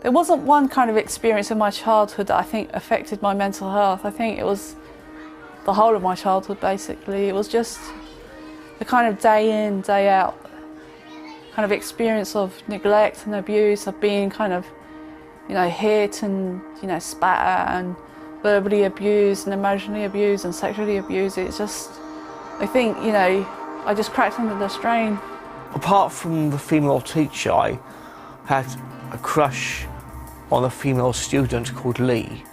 There wasn't one kind of experience in my childhood that I think affected my mental health. I think it was the whole of my childhood, basically. It was just the kind of day in, day out kind of experience of neglect and abuse, of being kind of, hit and, spat at and verbally abused and emotionally abused and sexually abused. It's just, I think, I just cracked under the strain. Apart from the female teacher, I had a crush on a female student called Lee.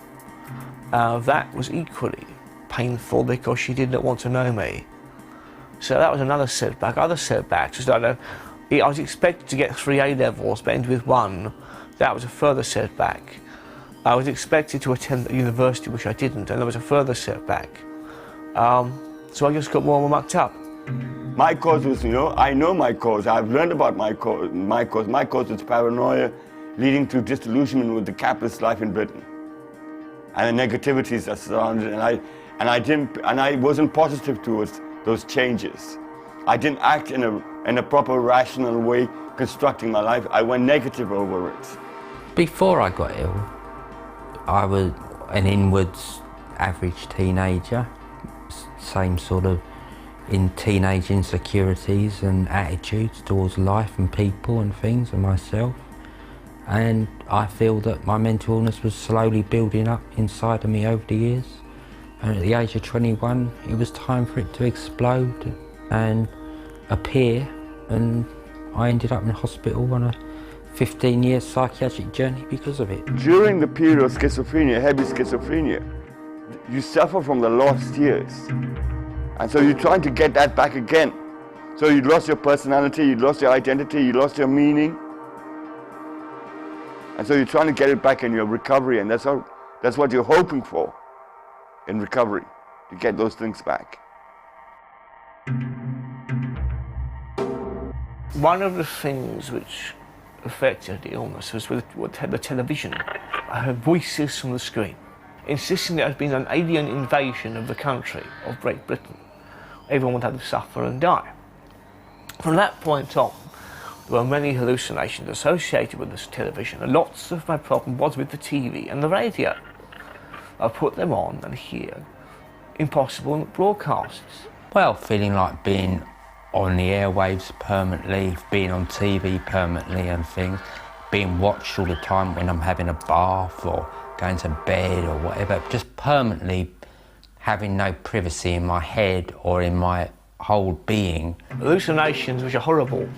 That was equally painful because she did not want to know me. So that was another setback. Other setbacks was that I was expected to get 3 A-levels, but ended with 1. That was a further setback. I was expected to attend a university, which I didn't, and there was a further setback. So I just got more and more mucked up. My cause was, I know my cause. I've learned about my cause. My cause is paranoia, leading to disillusionment with the capitalist life in Britain, and the negativities that surrounded it. And I wasn't positive towards those changes. I didn't act in a proper, rational way, constructing my life. I went negative over it. Before I got ill, I was an inwards, average teenager, same sort of in teenage insecurities and attitudes towards life and people and things and myself. And I feel that my mental illness was slowly building up inside of me over the years. And at the age of 21, it was time for it to explode and appear, and I ended up in hospital on a 15-year psychiatric journey because of it. During the period of schizophrenia, heavy schizophrenia, you suffer from the lost years. And so you're trying to get that back again. So you lost your personality, you lost your identity, you lost your meaning. And so you're trying to get it back in your recovery, and that's what you're hoping for in recovery, to get those things back. One of the things which affected the illness was with the television. I heard voices from the screen insisting there had been an alien invasion of the country, of Great Britain. Everyone would have to suffer and die. From that point on, there were many hallucinations associated with this television, and lots of my problem was with the TV and the radio. I put them on and hear impossible broadcasts. Well, feeling like being on the airwaves permanently, being on TV permanently and things, being watched all the time when I'm having a bath or going to bed or whatever, just permanently having no privacy in my head or in my whole being. Hallucinations, which are horrible,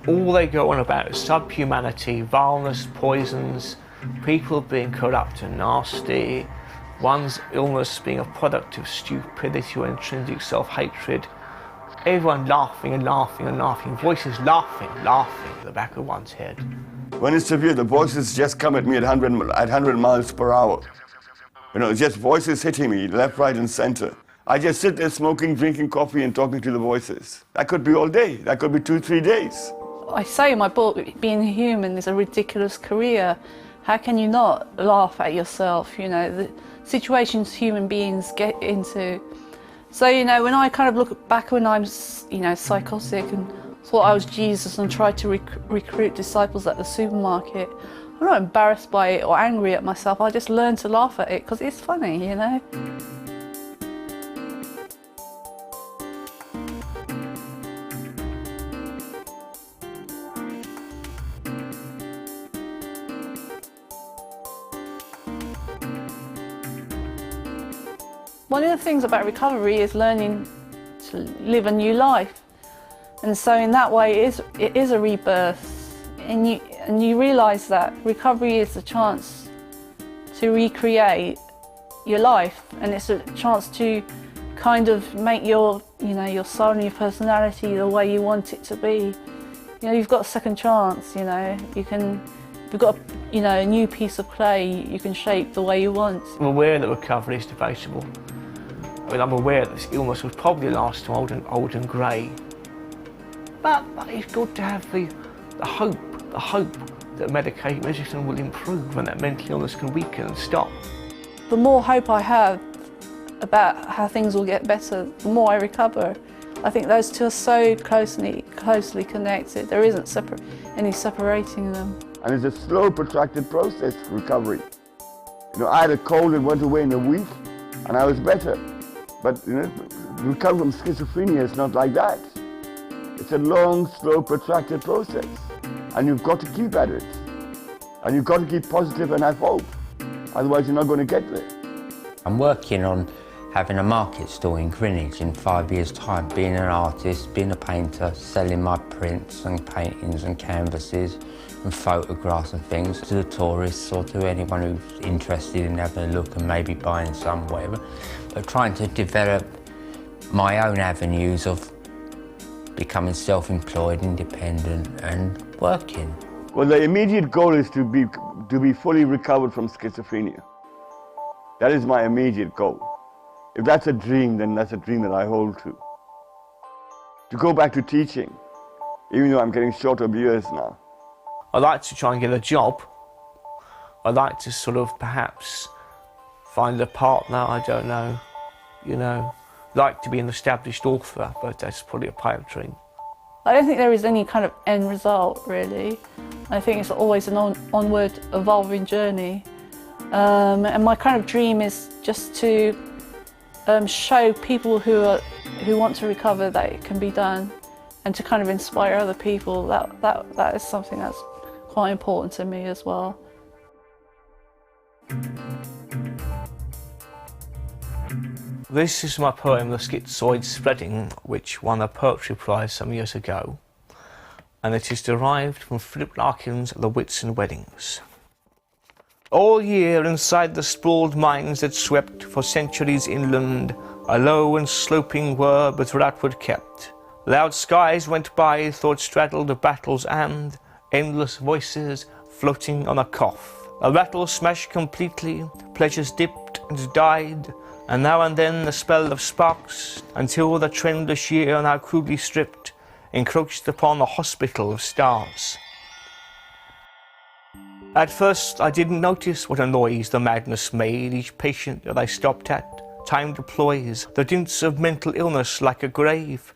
all they go on about is subhumanity, vileness, poisons, people being corrupt and nasty, one's illness being a product of stupidity or intrinsic self-hatred, everyone laughing and laughing and laughing, voices laughing at the back of one's head. When it's severe, the voices just come at me at 100 miles per hour. Just voices hitting me, left, right, and center. I just sit there smoking, drinking coffee, and talking to the voices. That could be all day. That could be 2-3 days. I say in my book, being human is a ridiculous career. How can you not laugh at yourself? The situations human beings get into. So, when I kind of look back when I'm, psychotic and thought I was Jesus and tried to recruit disciples at the supermarket, I'm not embarrassed by it or angry at myself. I just learned to laugh at it because it's funny, One of the things about recovery is learning to live a new life. And so in that way it is a rebirth. And you realise that recovery is a chance to recreate your life, and it's a chance to kind of make your soul and your personality the way you want it to be. You've got a second chance, you can, if you've got a new piece of clay, you can shape the way you want. I'm aware that recovery is debatable. I'm aware that this illness will probably last to old and grey. But it's good to have the hope that medicine will improve and that mental illness can weaken and stop. The more hope I have about how things will get better, the more I recover. I think those two are so closely connected. There isn't any separating them. And it's a slow, protracted process, recovery. You know, I had a cold and went away in a week, and I was better. But you know, recovery from schizophrenia is not like that. It's a long, slow, protracted process. And you've got to keep at it. And you've got to keep positive and have hope. Otherwise, you're not going to get there. I'm working on having a market stall in Greenwich in 5 years' time, being an artist, being a painter, selling my prints and paintings and canvases and photographs and things to the tourists or to anyone who's interested in having a look and maybe buying some, whatever. But trying to develop my own avenues of becoming self-employed, independent and working. Well, the immediate goal is to be fully recovered from schizophrenia. That is my immediate goal. If that's a dream, then that's a dream that I hold to. To go back to teaching, even though I'm getting short of years now. I'd like to try and get a job. I'd like to sort of perhaps find a partner, I don't know, you know. Like to be an established author, but that's probably a pipe dream. I don't think there is any kind of end result, really. I think it's always an onward, evolving journey. And my kind of dream is just to show people who want to recover that it can be done, and to kind of inspire other people. That is something that's quite important to me as well. This is my poem, The Schizoid Spreading, which won a poetry prize some years ago, and it is derived from Philip Larkin's The Wits and Weddings. All year inside the sprawled mines that swept for centuries inland, a low and sloping whir but outward kept. Loud skies went by, thoughts straddled of battles and endless voices floating on a cough. A rattle smashed completely, pleasures dipped and died, and now and then a spell of sparks, until the trendless year, now crudely stripped, encroached upon a hospital of stars. At first I didn't notice what a noise the madness made, each patient that I stopped at, time deploys, the dints of mental illness like a grave.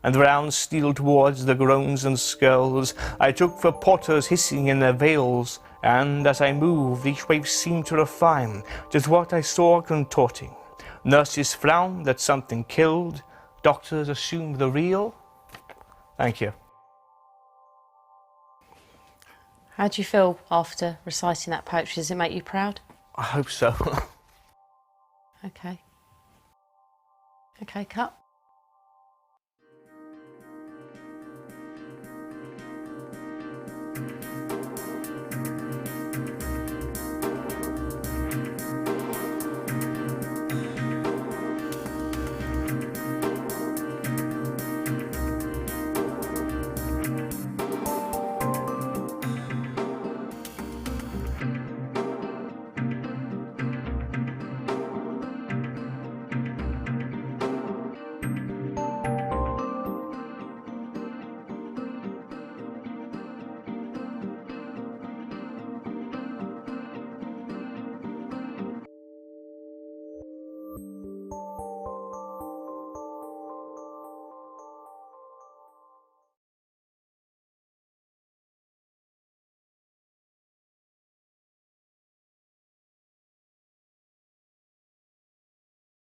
And round steal towards the groans and skirls I took for porters hissing in their veils, and as I moved each wave seemed to refine just what I saw contorting. Nurses frowned that something killed, doctors assumed the real. Thank you. How do you feel after reciting that poetry? Does it make you proud? I hope so. Okay. Okay, cut.